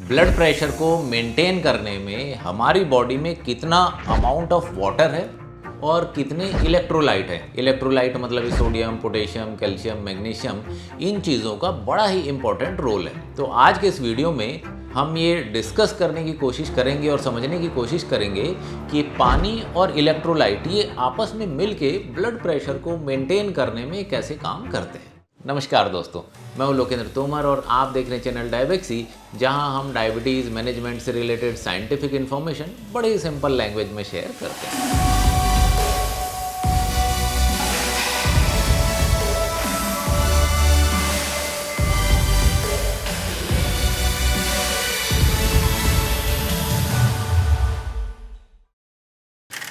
Blood pressure को maintain करने में हमारी बॉडी में कितना अमाउंट ऑफ वाटर है और कितने इलेक्ट्रोलाइट है। इलेक्ट्रोलाइट मतलब सोडियम, पोटेशियम, कैल्शियम, मैग्नीशियम, इन चीज़ों का बड़ा ही इंपॉर्टेंट रोल है। तो आज के इस वीडियो में हम ये डिस्कस करने की कोशिश करेंगे और समझने की कोशिश करेंगे कि पानी और इलेक्ट्रोलाइट ये आपस में मिलके ब्लड प्रेशर को मेंटेन करने में कैसे काम करते हैं। नमस्कार दोस्तों, मैं हूं लोकेंद्र तोमर और आप देख रहे हैं चैनल डायबेक्सी, जहां हम डायबिटीज़ मैनेजमेंट से रिलेटेड साइंटिफिक इन्फॉर्मेशन बड़े ही सिंपल लैंग्वेज में शेयर करते हैं।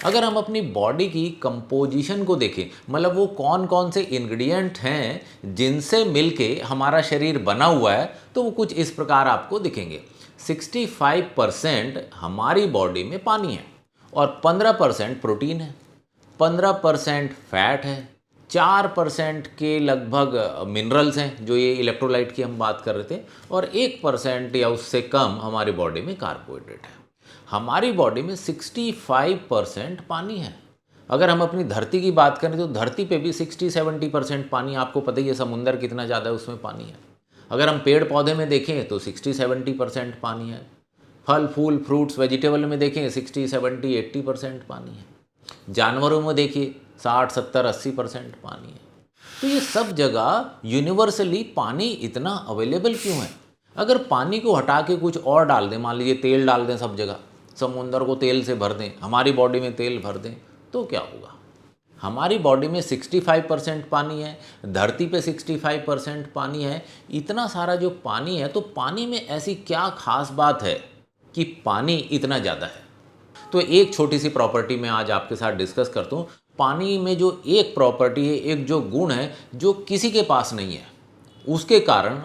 अगर हम अपनी बॉडी की कंपोजिशन को देखें, मतलब वो कौन कौन से इंग्रेडिएंट हैं जिनसे मिलके हमारा शरीर बना हुआ है, तो वो कुछ इस प्रकार आपको दिखेंगे। 65% हमारी बॉडी में पानी है और 15% प्रोटीन है, 15% फैट है, 4% के लगभग मिनरल्स हैं, जो ये इलेक्ट्रोलाइट की हम बात कर रहे थे, और 1% या उससे कम हमारी बॉडी में कार्बोहाइड्रेट है। हमारी बॉडी में 65% पानी है। अगर हम अपनी धरती की बात करें तो धरती पे भी 60-70% पानी, आपको पता ही है समुंदर कितना ज़्यादा है, उसमें पानी है। अगर हम पेड़ पौधे में देखें तो 60-70% पानी है। फल फूल फ्रूट्स वेजिटेबल में देखें 60-70-80% पानी है। जानवरों में देखिए 60-70-80% पानी है। तो ये सब जगह यूनिवर्सली पानी इतना अवेलेबल क्यों है? अगर पानी को हटा के कुछ और डाल दें, मान लीजिए तेल डाल दें सब जगह, समुंदर को तेल से भर दें, हमारी बॉडी में तेल भर दें, तो क्या होगा? हमारी बॉडी में 65% पानी है, धरती पे 65% पानी है। इतना सारा जो पानी है, तो पानी में ऐसी क्या खास बात है कि पानी इतना ज़्यादा है? तो एक छोटी सी प्रॉपर्टी मैं आज आपके साथ डिस्कस करता हूँ। पानी में जो एक प्रॉपर्टी है, एक जो गुण है जो किसी के पास नहीं है, उसके कारण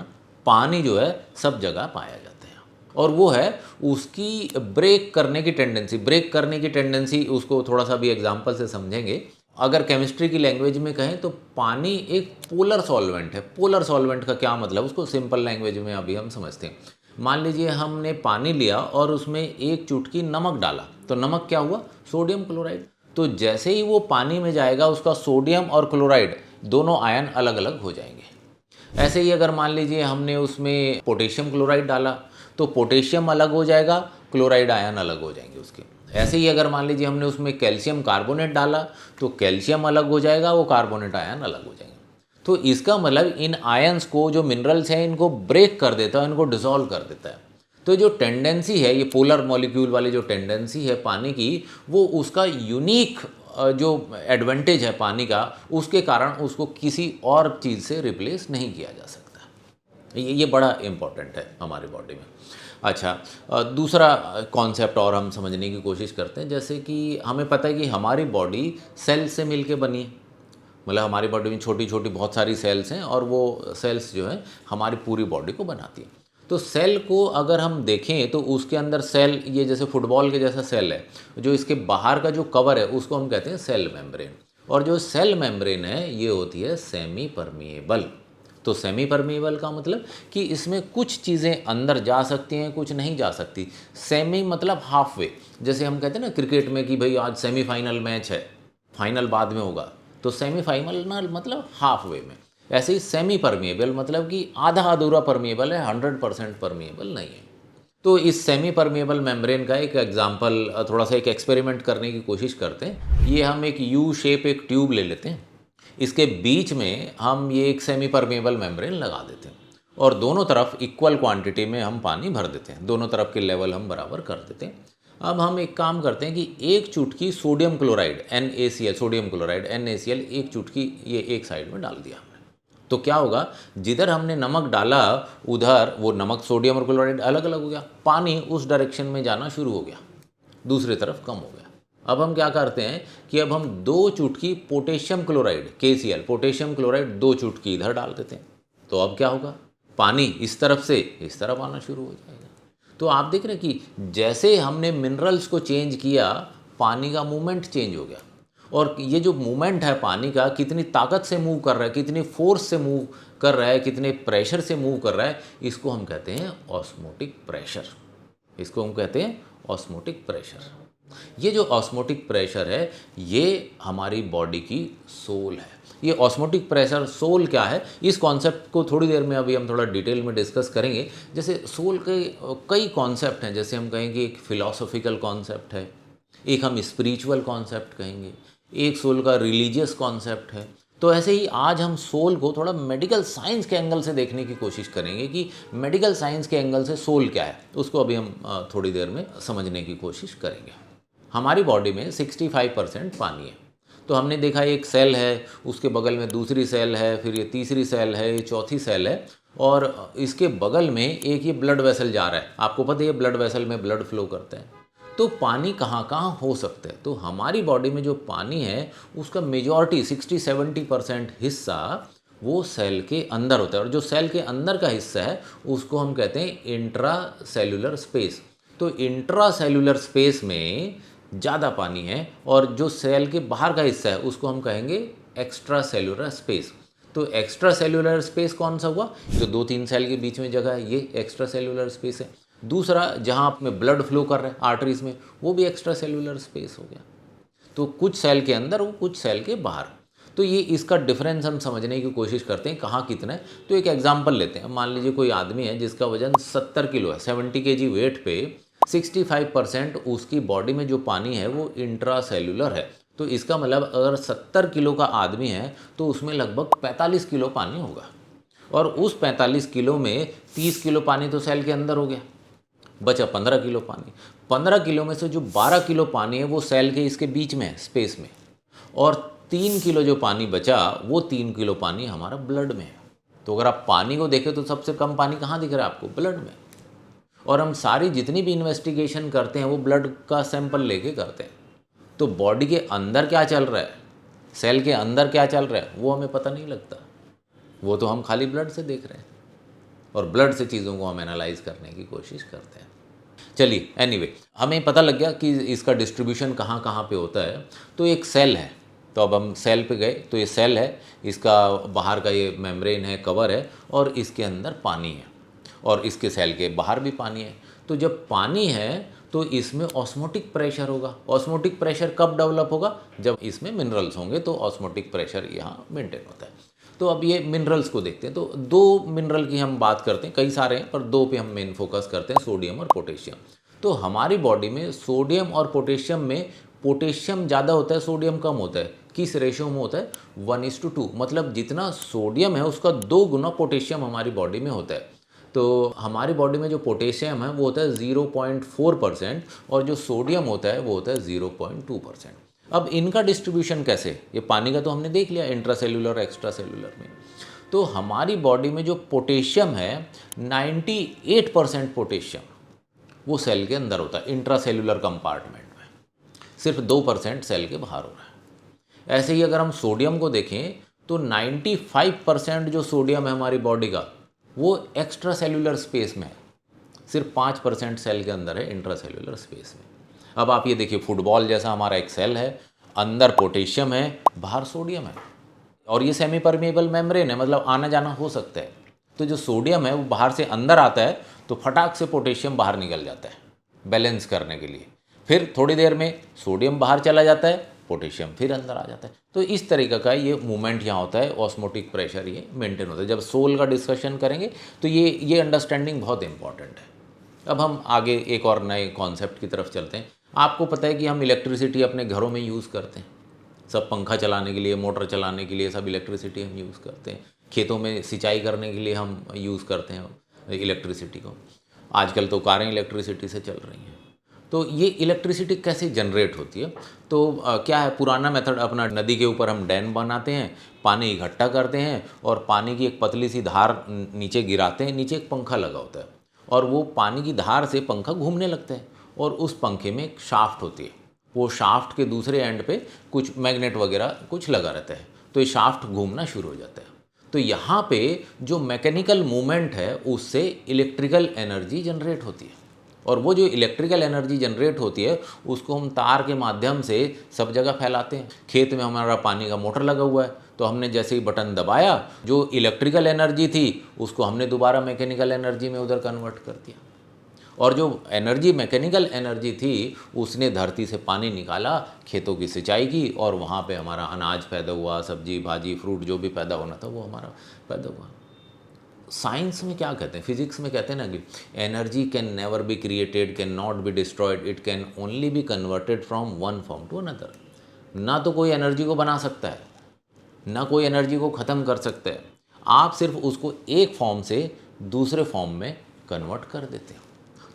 पानी जो है सब जगह पाया जाता है, और वो है उसकी ब्रेक करने की टेंडेंसी। ब्रेक करने की टेंडेंसी, उसको थोड़ा सा भी एग्जांपल से समझेंगे। अगर केमिस्ट्री की लैंग्वेज में कहें तो पानी एक पोलर सॉल्वेंट है। पोलर सॉल्वेंट का क्या मतलब, उसको सिंपल लैंग्वेज में अभी हम समझते हैं। मान लीजिए हमने पानी लिया और उसमें एक चुटकी नमक डाला, तो नमक क्या हुआ? Sodium chloride. तो जैसे ही वो पानी में जाएगा, उसका सोडियम और क्लोराइड दोनों आयन अलग अलग हो जाएंगे। ऐसे ही अगर मान लीजिए हमने उसमें पोटेशियम क्लोराइड डाला, तो पोटेशियम अलग हो जाएगा, क्लोराइड आयन अलग हो जाएंगे उसके। ऐसे ही अगर मान लीजिए हमने उसमें कैल्शियम कार्बोनेट डाला, तो कैल्शियम अलग हो जाएगा, वो कार्बोनेट आयन अलग हो जाएंगे। तो इसका मतलब इन आयन्स को, जो मिनरल्स हैं, इनको ब्रेक कर देता है, इनको डिसॉल्व कर देता है। तो जो टेंडेंसी है, ये पोलर मॉलिक्यूल वाली जो टेंडेंसी है पानी की, वो उसका यूनिक जो एडवांटेज है पानी का, उसके कारण उसको किसी और चीज़ से रिप्लेस नहीं किया जा सकता। ये बड़ा इम्पॉर्टेंट है हमारी बॉडी में। अच्छा, दूसरा कॉन्सेप्ट और हम समझने की कोशिश करते हैं। जैसे कि हमें पता है कि हमारी बॉडी सेल से मिलके बनी है, मतलब हमारी बॉडी में छोटी छोटी बहुत सारी सेल्स हैं, और वो सेल्स जो है हमारी पूरी बॉडी को बनाती है। तो सेल को अगर हम देखें तो उसके अंदर सेल, ये जैसे फुटबॉल के जैसा सेल है, जो इसके बाहर का जो कवर है उसको हम कहते हैं सेल मेम्ब्रेन। और जो सेल मेम्ब्रेन है ये होती है सेमी परमिएबल। तो सेमी परमिएबल का मतलब कि इसमें कुछ चीज़ें अंदर जा सकती हैं, कुछ नहीं जा सकती। सेमी मतलब हाफ वे। जैसे हम कहते हैं ना क्रिकेट में कि भाई आज सेमीफाइनल मैच है, फाइनल बाद में होगा, तो सेमीफाइनल मतलब हाफ वे में। ऐसे ही सेमी परमिएबल मतलब कि आधा अधूरा परमिएबल है, 100% परमिएबल नहीं है। तो इस सेमी परमिएबल मेम्ब्रेन का एक एग्जांपल, थोड़ा सा एक एक्सपेरिमेंट करने की कोशिश करते हैं। ये हम एक यू शेप एक ट्यूब ले लेते हैं, इसके बीच में हम ये एक सेमी परमिएबल मेम्ब्रेन लगा देते हैं, और दोनों तरफ इक्वल क्वांटिटी में हम पानी भर देते हैं, दोनों तरफ के लेवल हम बराबर कर देते हैं। अब हम एक काम करते हैं कि एक चुटकी sodium chloride NaCl, sodium chloride NaCl, एक चुटकी ये एक साइड में डाल दिया हमने। तो क्या होगा, जिधर हमने नमक डाला उधर वो नमक, सोडियम और क्लोराइड अलग अलग हो गया, पानी उस डायरेक्शन में जाना शुरू हो गया, दूसरी तरफ कम हो गया। अब हम क्या करते हैं कि अब हम 2 चुटकी potassium chloride KCl, potassium chloride 2 चुटकी इधर डाल देते हैं। तो अब क्या होगा, पानी इस तरफ से इस तरफ आना शुरू हो जाएगा। तो आप देख रहे हैं कि जैसे हमने मिनरल्स को चेंज किया, पानी का मूवमेंट चेंज हो गया। और ये जो मूवमेंट है पानी का, कितनी ताकत से मूव कर रहा है, कितनी फोर्स से मूव कर रहा है, कितने प्रेशर से मूव कर रहा है, इसको हम कहते हैं ऑस्मोटिक प्रेशर। इसको हम कहते हैं ऑस्मोटिक प्रेशर। ये जो ऑस्मोटिक प्रेशर है ये हमारी बॉडी की सोल है। ये ऑस्मोटिक प्रेशर सोल क्या है, इस कॉन्सेप्ट को थोड़ी देर में अभी हम थोड़ा डिटेल में डिस्कस करेंगे। जैसे सोल के कई कॉन्सेप्ट हैं, जैसे हम कहेंगे एक फिलॉसफिकल कॉन्सेप्ट है, एक हम स्पिरिचुअल कॉन्सेप्ट कहेंगे, एक सोल का रिलीजियस कॉन्सेप्ट है। तो ऐसे ही आज हम सोल को थोड़ा मेडिकल साइंस के एंगल से देखने की कोशिश करेंगे कि मेडिकल साइंस के एंगल से सोल क्या है, उसको अभी हम थोड़ी देर में समझने की कोशिश करेंगे। हमारी बॉडी में 65% पानी है। तो हमने देखा एक सेल है, उसके बगल में दूसरी सेल है, फिर ये तीसरी सेल है, ये चौथी सेल है, और इसके बगल में एक ये ब्लड वेसल जा रहा है। आपको पता है ये ब्लड वेसल में ब्लड फ्लो करता है। तो पानी कहाँ कहाँ हो सकता है, तो हमारी बॉडी में जो पानी है उसका मेजॉरिटी 60-70% हिस्सा वो सेल के अंदर होता है, और जो सेल के अंदर का हिस्सा है उसको हम कहते हैं इंट्रा सेल्यूलर स्पेस। तो इंट्रा सेल्यूलर स्पेस में ज़्यादा पानी है, और जो सेल के बाहर का हिस्सा है उसको हम कहेंगे एक्स्ट्रा सेल्यूलर स्पेस। तो एक्स्ट्रा सेल्यूलर स्पेस कौन सा हुआ, जो 2-3 सेल के बीच में जगह है, ये एक्स्ट्रा सेल्यूलर स्पेस है। दूसरा जहाँ आप में ब्लड फ्लो कर रहा है आर्टरीज में, वो भी एक्स्ट्रा सेल्यूलर स्पेस हो गया। तो कुछ सेल के अंदर, वो कुछ सेल के बाहर। तो ये इसका डिफरेंस हम समझने की कोशिश करते हैं कहाँ कितना है। तो एक एग्जांपल लेते हैं। मान लीजिए कोई आदमी है जिसका वजन 70 किलो है, 70 kg वेट पे 65% उसकी बॉडी में जो पानी है वो इंट्रा सेल्यूलर है। तो इसका मतलब अगर 70 किलो का आदमी है तो उसमें लगभग 45 किलो पानी होगा, और उस 45 किलो में 30 किलो पानी तो सेल के अंदर हो गया, बचा 15 किलो पानी। 15 किलो में से जो 12 किलो पानी है वो सेल के इसके बीच में है, स्पेस में, और 3 किलो जो पानी बचा वो 3 किलो पानी हमारा ब्लड में है। तो अगर आप पानी को देखें तो सबसे कम पानी कहाँ दिख रहा है आपको, ब्लड में। और हम सारी जितनी भी इन्वेस्टिगेशन करते हैं वो ब्लड का सैंपल लेके करते हैं। तो बॉडी के अंदर क्या चल रहा है, सेल के अंदर क्या चल रहा है, वो हमें पता नहीं लगता। वो तो हम खाली ब्लड से देख रहे हैं, और ब्लड से चीज़ों को हम एनालाइज करने की कोशिश करते हैं। चलिए एनीवे, हमें पता लग गया कि इसका डिस्ट्रीब्यूशन कहाँ कहाँ पे होता है। तो एक सेल है, तो अब हम सेल पे गए। तो ये सेल है, इसका बाहर का ये मेम्ब्रेन है, कवर है, और इसके अंदर पानी है, और इसके सेल के बाहर भी पानी है। तो जब पानी है तो इसमें ऑस्मोटिक प्रेशर होगा। ऑस्मोटिक प्रेशर कब डेवलप होगा, जब इसमें मिनरल्स होंगे, तो ऑस्मोटिक प्रेशर यहाँ मेंटेन होता है। तो अब ये मिनरल्स को देखते हैं। तो 2 मिनरल की हम बात करते हैं, कई सारे हैं पर 2 पे हम मेन फोकस करते हैं, सोडियम और पोटेशियम। तो हमारी बॉडी में सोडियम और पोटेशियम में पोटेशियम ज़्यादा होता है, सोडियम कम होता है। किस रेशियो में होता है, 1:2। मतलब जितना सोडियम है उसका 2 गुना पोटेशियम हमारी बॉडी में होता है। तो हमारी बॉडी में जो पोटेशियम है वो होता है 0.4%, और जो सोडियम होता है वो होता है 0.2%। अब इनका डिस्ट्रीब्यूशन कैसे, ये पानी का तो हमने देख लिया इंट्रासेल्यूलर एक्स्ट्रा सेल्यूलर में। तो हमारी बॉडी में जो पोटेशियम है 98% पोटेशियम वो सेल के अंदर होता है, इंट्रासेल्यूलर कंपार्टमेंट में। सिर्फ 2% सेल के बाहर हो रहा है। ऐसे ही अगर हम सोडियम को देखें तो 95% जो सोडियम है हमारी बॉडी का वो एक्स्ट्रा सेल्यूलर स्पेस में है, सिर्फ 5% सेल के अंदर है, इंट्रासेल्यूलर स्पेस में। अब आप ये देखिए, फुटबॉल जैसा हमारा एक सेल है, अंदर पोटेशियम है, बाहर सोडियम है, और ये सेमी परमेबल मेम्ब्रेन है, मतलब आना जाना हो सकता है। तो जो सोडियम है वो बाहर से अंदर आता है तो फटाक से पोटेशियम बाहर निकल जाता है बैलेंस करने के लिए। फिर थोड़ी देर में सोडियम बाहर चला जाता है, पोटेशियम फिर अंदर आ जाता है। तो इस तरीके का ये मूवमेंट यहाँ होता है, ऑस्मोटिक प्रेशर ये मेंटेन होता है। जब सोल का डिस्कशन करेंगे तो ये अंडरस्टैंडिंग बहुत इंपॉर्टेंट है। अब हम आगे एक और नए कॉन्सेप्ट की तरफ चलते हैं। आपको पता है कि हम इलेक्ट्रिसिटी अपने घरों में यूज़ करते हैं, सब पंखा चलाने के लिए, मोटर चलाने के लिए सब इलेक्ट्रिसिटी हम यूज़ करते हैं। खेतों में सिंचाई करने के लिए हम यूज़ करते हैं इलेक्ट्रिसिटी को। आजकल तो कारें इलेक्ट्रिसिटी से चल रही हैं। तो ये इलेक्ट्रिसिटी कैसे जनरेट होती है, तो क्या है, पुराना मेथड अपना, नदी के ऊपर हम डैम बनाते हैं, पानी इकट्ठा करते हैं और पानी की एक पतली सी धार नीचे गिराते हैं, नीचे एक पंखा लगा होता है, और वो पानी की धार से पंखा घूमने लगता है, और उस पंखे में एक शाफ्ट होती है, वो शाफ्ट के दूसरे एंड पे कुछ मैग्नेट वगैरह कुछ लगा रहता है, तो ये शाफ्ट घूमना शुरू हो जाता है। तो यहाँ पे जो मैकेनिकल मूवमेंट है उससे इलेक्ट्रिकल एनर्जी जनरेट होती है, और वो जो इलेक्ट्रिकल एनर्जी जनरेट होती है उसको हम तार के माध्यम से सब जगह फैलाते हैं। खेत में हमारा पानी का मोटर लगा हुआ है, तो हमने जैसे ही बटन दबाया, जो इलेक्ट्रिकल एनर्जी थी उसको हमने दोबारा मैकेनिकल एनर्जी में उधर कन्वर्ट कर दिया, और जो एनर्जी मैकेनिकल एनर्जी थी उसने धरती से पानी निकाला, खेतों की सिंचाई की, और वहाँ पे हमारा अनाज पैदा हुआ, सब्जी भाजी फ्रूट जो भी पैदा होना था वो हमारा पैदा हुआ। साइंस में क्या कहते हैं, फिजिक्स में कहते हैं ना कि energy can never be created, can not be destroyed, it can only be converted from one form to another. ना तो कोई एनर्जी को बना सकता है, ना कोई एनर्जी को ख़त्म कर सकता है, आप सिर्फ उसको एक फॉर्म से दूसरे फॉर्म में कन्वर्ट कर देते हैं।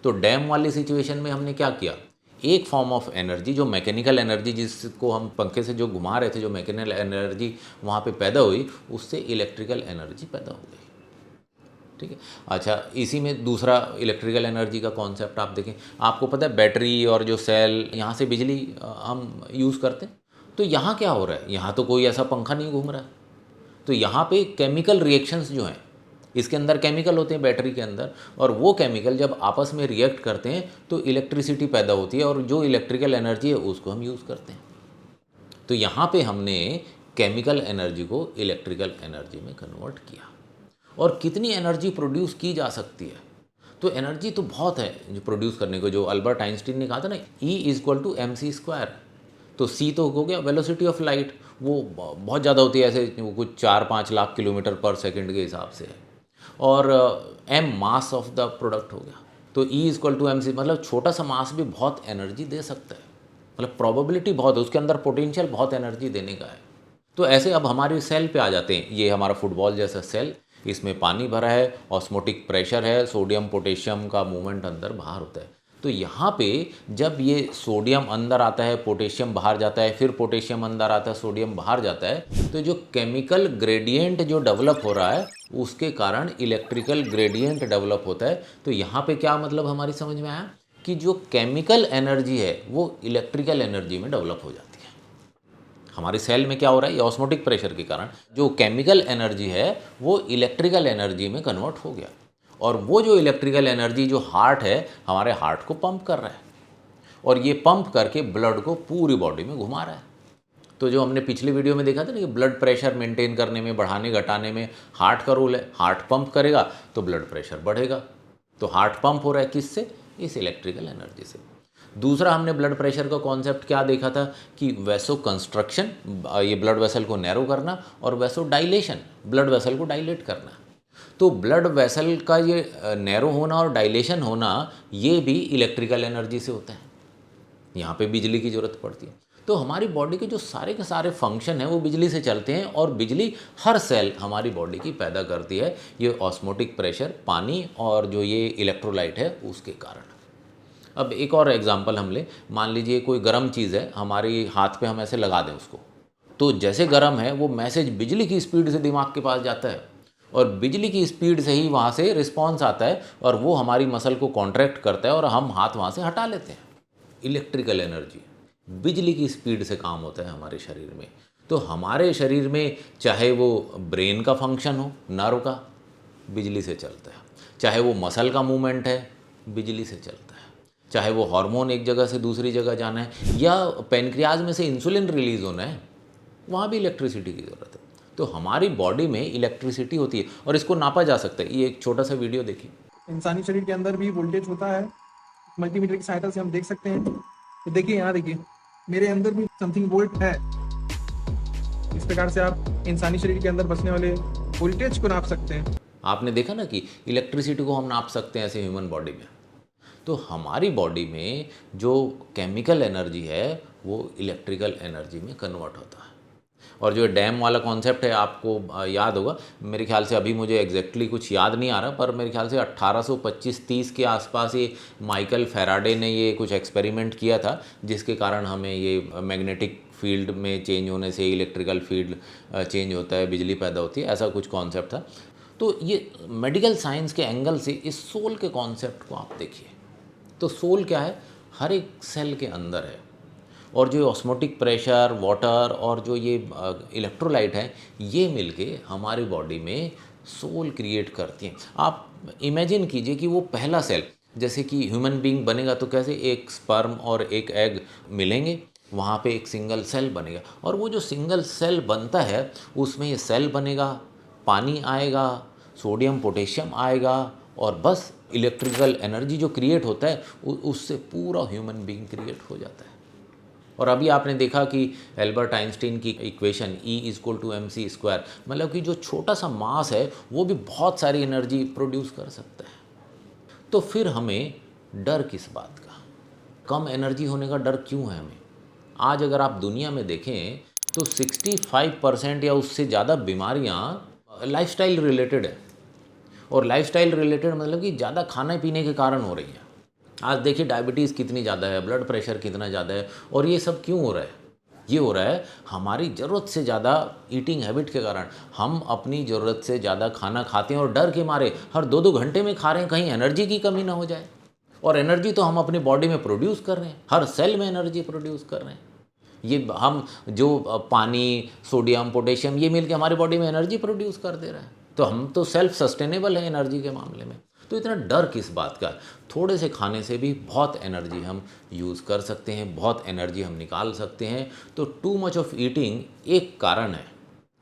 तो डैम वाली सिचुएशन में हमने क्या किया, एक फॉर्म ऑफ एनर्जी जो मैकेनिकल एनर्जी, जिसको हम पंखे से जो घुमा रहे थे, जो मैकेनिकल एनर्जी वहाँ पे पैदा हुई, उससे इलेक्ट्रिकल एनर्जी पैदा हो गई। ठीक है। अच्छा, इसी में दूसरा इलेक्ट्रिकल एनर्जी का कॉन्सेप्ट आप देखें, आपको पता है बैटरी और जो सेल, यहाँ से बिजली हम यूज़ करते हैं। तो यहाँ क्या हो रहा है, यहाँ तो कोई ऐसा पंखा नहीं घूम रहा है, तो यहाँ पे केमिकल रिएक्शंस जो हैं, इसके अंदर केमिकल होते हैं बैटरी के अंदर, और वो केमिकल जब आपस में रिएक्ट करते हैं तो इलेक्ट्रिसिटी पैदा होती है, और जो इलेक्ट्रिकल एनर्जी है उसको हम यूज़ करते हैं। तो यहाँ पे हमने केमिकल एनर्जी को इलेक्ट्रिकल एनर्जी में कन्वर्ट किया। और कितनी एनर्जी प्रोड्यूस की जा सकती है, तो एनर्जी तो बहुत है जो प्रोड्यूस करने को, जो अल्बर्ट आइंस्टीन ने कहा था ना, E=mc²। तो c तो हो गया वेलोसिटी ऑफ लाइट, वो बहुत ज़्यादा होती है, ऐसे वो कुछ 4-5 लाख किलोमीटर पर सेकंड के हिसाब से है, और m mass of the product हो गया। तो E=mc, मतलब छोटा सा मास भी बहुत एनर्जी दे सकता है, मतलब प्रोबेबिलिटी बहुत है, उसके अंदर पोटेंशियल बहुत एनर्जी देने का है। तो ऐसे अब हमारे सेल पे आ जाते हैं, ये हमारा फुटबॉल जैसा सेल, इसमें पानी भरा है, ऑस्मोटिक प्रेशर है, सोडियम पोटेशियम का मूवमेंट अंदर बाहर होता है। तो यहाँ पे जब ये सोडियम अंदर आता है, पोटेशियम बाहर जाता है, फिर पोटेशियम अंदर आता है, सोडियम बाहर जाता है, तो जो केमिकल ग्रेडियंट जो डेवलप हो रहा है उसके कारण इलेक्ट्रिकल ग्रेडियंट डेवलप होता है। तो यहाँ पे क्या मतलब हमारी समझ में आया कि जो केमिकल एनर्जी है वो इलेक्ट्रिकल एनर्जी में डेवलप हो जाती है। हमारे सेल में क्या हो रहा है, ये ऑस्मोटिक प्रेशर के कारण जो केमिकल एनर्जी है वो इलेक्ट्रिकल एनर्जी में कन्वर्ट हो गया, और वो जो इलेक्ट्रिकल एनर्जी जो हार्ट है, हमारे हार्ट को पंप कर रहा है, और ये पंप करके ब्लड को पूरी बॉडी में घुमा रहा है। तो जो हमने पिछले वीडियो में देखा था ना कि ब्लड प्रेशर मेंटेन करने में, बढ़ाने घटाने में हार्ट का रोल है, हार्ट पंप करेगा तो ब्लड प्रेशर बढ़ेगा। तो हार्ट पंप हो रहा है किससे, इस इलेक्ट्रिकल एनर्जी से। दूसरा हमने ब्लड प्रेशर का कॉन्सेप्ट क्या देखा था कि वैसो कंस्ट्रक्शन, ये ब्लड वेसल को नैरो करना, और वैसो डाइलेशन, ब्लड वेसल को डाइलेट करना। तो ब्लड वेसल का ये नैरो होना और डाइलेशन होना, ये भी इलेक्ट्रिकल एनर्जी से होता है, यहाँ पे बिजली की ज़रूरत पड़ती है। तो हमारी बॉडी के जो सारे के सारे फंक्शन हैं वो बिजली से चलते हैं, और बिजली हर सेल हमारी बॉडी की पैदा करती है, ये ऑस्मोटिक प्रेशर, पानी और जो ये इलेक्ट्रोलाइट है उसके कारण। अब एक और एग्जांपल हम ले, मान लीजिए कोई गर्म चीज़ है, हमारे हाथ पे हम ऐसे लगा दें उसको, तो जैसे गर्म है वो मैसेज बिजली की स्पीड से दिमाग के पास जाता है, और बिजली की स्पीड से ही वहाँ से रिस्पॉन्स आता है, और वो हमारी मसल को कॉन्ट्रैक्ट करता है और हम हाथ वहाँ से हटा लेते हैं। इलेक्ट्रिकल एनर्जी बिजली की स्पीड से काम होता है हमारे शरीर में। तो हमारे शरीर में चाहे वो ब्रेन का फंक्शन हो, नर्व का, बिजली से चलता है, चाहे वो मसल का मूवमेंट है, बिजली से चलता है, चाहे वो हार्मोन एक जगह से दूसरी जगह जाना है, या पेनक्रियाज में से इंसुलिन रिलीज होना है, वहाँ भी इलेक्ट्रिसिटी की ज़रूरत है। तो हमारी बॉडी में इलेक्ट्रिसिटी होती है, और इसको नापा जा सकता है। ये एक छोटा सा वीडियो देखिए। इंसानी शरीर के अंदर भी वोल्टेज होता है, मल्टीमीटर की सहायता से हम देख सकते हैं। तो देखिए, यहाँ देखिए, मेरे अंदर भी समथिंग वोल्ट है। इस प्रकार से आप इंसानी शरीर के अंदर बसने वाले वोल्टेज को नाप सकते हैं। आपने देखा ना कि इलेक्ट्रिसिटी को हम नाप सकते हैं ऐसे ह्यूमन बॉडी में। तो हमारी बॉडी में जो केमिकल एनर्जी है वो इलेक्ट्रिकल एनर्जी में कन्वर्ट होता है। और जो डैम वाला कॉन्सेप्ट है आपको याद होगा, मेरे ख्याल से अभी मुझे एग्जैक्टली कुछ याद नहीं आ रहा, पर मेरे ख्याल से 1825-30 के आसपास ये माइकल फैराडे ने ये कुछ एक्सपेरिमेंट किया था, जिसके कारण हमें ये मैग्नेटिक फील्ड में चेंज होने से इलेक्ट्रिकल फील्ड चेंज होता है, बिजली पैदा होती है, ऐसा कुछ कॉन्सेप्ट था। तो ये मेडिकल साइंस के एंगल से इस सोल के कॉन्सेप्ट को आप देखिए। तो सोल क्या है, हर एक सेल के अंदर है, और जो ऑस्मोटिक प्रेशर, वाटर और जो ये इलेक्ट्रोलाइट है, ये मिलके हमारी बॉडी में सोल क्रिएट करती हैं। आप इमेजिन कीजिए कि वो पहला सेल, जैसे कि ह्यूमन बीइंग बनेगा तो कैसे, एक स्पर्म और एक एग मिलेंगे, वहाँ पे एक सिंगल सेल बनेगा, और वो जो सिंगल सेल बनता है उसमें ये सेल बनेगा, पानी आएगा, सोडियम पोटेशियम आएगा, और बस इलेक्ट्रिकल एनर्जी जो क्रिएट होता है उससे पूरा ह्यूमन बीइंग क्रिएट हो जाता है। और अभी आपने देखा कि एल्बर्ट आइंस्टीन की इक्वेशन E=mc², मतलब कि जो छोटा सा मास है वो भी बहुत सारी एनर्जी प्रोड्यूस कर सकता है। तो फिर हमें डर किस बात का, कम एनर्जी होने का डर क्यों है हमें? आज अगर आप दुनिया में देखें तो 65% या उससे ज़्यादा बीमारियां लाइफस्टाइल रिलेटेड है, और लाइफस्टाइल रिलेटेड मतलब कि ज़्यादा खाने पीने के कारण हो रही है। आज देखिए डायबिटीज़ कितनी ज़्यादा है, ब्लड प्रेशर कितना ज़्यादा है, और ये सब क्यों हो रहा है? ये हो रहा है हमारी ज़रूरत से ज़्यादा ईटिंग हैबिट के कारण। हम अपनी ज़रूरत से ज़्यादा खाना खाते हैं और डर के मारे हर 2-2 घंटे में खा रहे हैं, कहीं एनर्जी की कमी ना हो जाए। और एनर्जी तो हम अपनी बॉडी में प्रोड्यूस कर रहे हैं, हर सेल में एनर्जी प्रोड्यूस कर रहे हैं। ये हम जो पानी, सोडियम, पोटेशियम ये मिलके हमारी बॉडी में एनर्जी प्रोड्यूस कर दे रहा है, तो हम तो सेल्फ सस्टेनेबल है एनर्जी के मामले में। तो इतना डर किस बात का? थोड़े से खाने से भी बहुत एनर्जी हम यूज़ कर सकते हैं, बहुत एनर्जी हम निकाल सकते हैं। तो टू मच ऑफ ईटिंग एक कारण है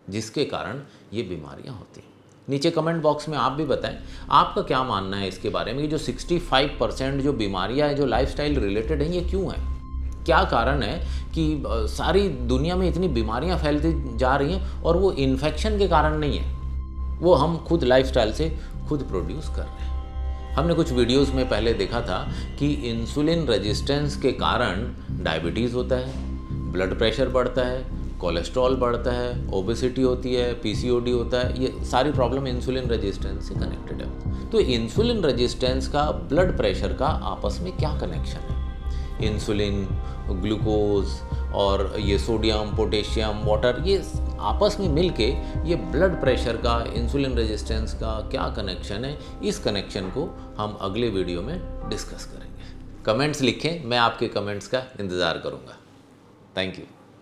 जिसके कारण ये बीमारियां होती हैं। नीचे कमेंट बॉक्स में आप भी बताएं आपका क्या मानना है इसके बारे में। ये जो 65% जो बीमारियां हैं जो लाइफस्टाइल रिलेटेड हैं, ये क्यों हैं? क्या कारण है कि सारी दुनिया में इतनी बीमारियां फैलती जा रही हैं, और वो इन्फेक्शन के कारण नहीं है, वो हम खुद लाइफस्टाइल से खुद प्रोड्यूस कर रहे हैं। हमने कुछ वीडियोस में पहले देखा था कि इंसुलिन रेजिस्टेंस के कारण डायबिटीज़ होता है, ब्लड प्रेशर बढ़ता है, कोलेस्ट्रॉल बढ़ता है, ओबेसिटी होती है, पीसीओडी होता है। ये सारी प्रॉब्लम इंसुलिन रेजिस्टेंस से कनेक्टेड है। तो इंसुलिन रेजिस्टेंस का ब्लड प्रेशर का आपस में क्या कनेक्शन है? इंसुलिन, ग्लूकोज और ये सोडियम, पोटेशियम, वाटर, ये आपस में मिलके ये ब्लड प्रेशर का, इंसुलिन रेजिस्टेंस का क्या कनेक्शन है, इस कनेक्शन को हम अगले वीडियो में डिस्कस करेंगे। कमेंट्स लिखें, मैं आपके कमेंट्स का इंतज़ार करूँगा। Thank you.